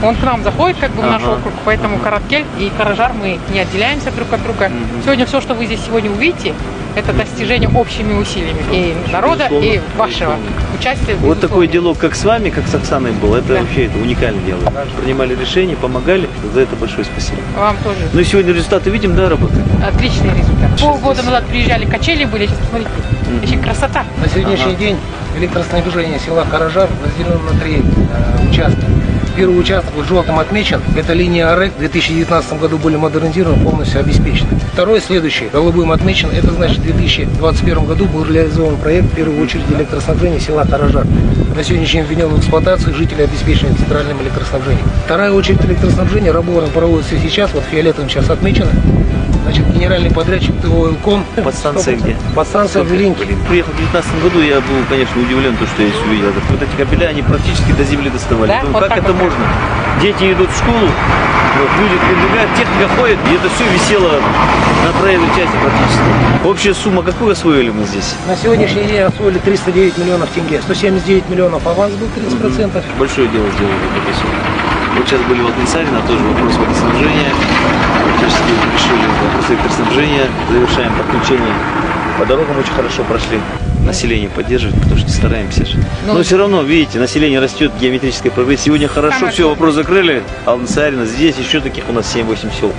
Он к нам заходит как бы в наш округ, поэтому Караткель и Каражар мы не отделяемся друг от друга. Сегодня все, что вы здесь сегодня увидите, это достижение общими усилиями и народа, и вашего участия. Вот такой диалог, как с вами, как с Оксаной был, это вообще это уникальное дело. Принимали решения, помогали, за это большое спасибо. Вам тоже. Ну и сегодня результаты видим, да, работы? Отличный результат. Полгода назад приезжали, качели были, сейчас посмотрите, вообще красота. На сегодняшний день электроснабжение села Каражар разделено на 3 участка. Первый участок вот желтым отмечен, это линия АРЭК, в 2019 году были модернизированы, полностью обеспечены. Второй, следующий, голубым отмечен, это значит в 2021 году был реализован проект, в первую очередь, электроснабжения села Каражар. На сегодняшний день введен в эксплуатацию, жители обеспечены центральным электроснабжением. Вторая очередь электроснабжения, работа проводится сейчас, вот фиолетовым сейчас отмечено. Значит, генеральный подрядчик ТО «Элком». Подстанция где? Подстанция в Велинке. Приехал в 2019 году, я был, конечно, удивлен, то, что я здесь увидел. Вот эти кабеля, они практически до земли доставали. Да? Думаю, Вот как это вот. можно? Дети идут в школу, вот, люди прибегают, техника ходит, и это все висело на проезжей части практически. Общая сумма, какую освоили мы здесь? На сегодняшний день освоили 309 миллионов тенге. 179 миллионов аванс был 30%. Большое дело сделали это все. Вот сейчас были в Алтынсарина, тоже вопрос водоснабжения. Практически решили вопрос электроснабжения. Завершаем подключение. По дорогам очень хорошо прошли. Население поддерживает, потому что стараемся же. Но все равно, видите, население растет, геометрическая прогрессия. Сегодня хорошо, все, вопрос закрыли. Алтынсарина, здесь еще таких у нас 7-8 сел.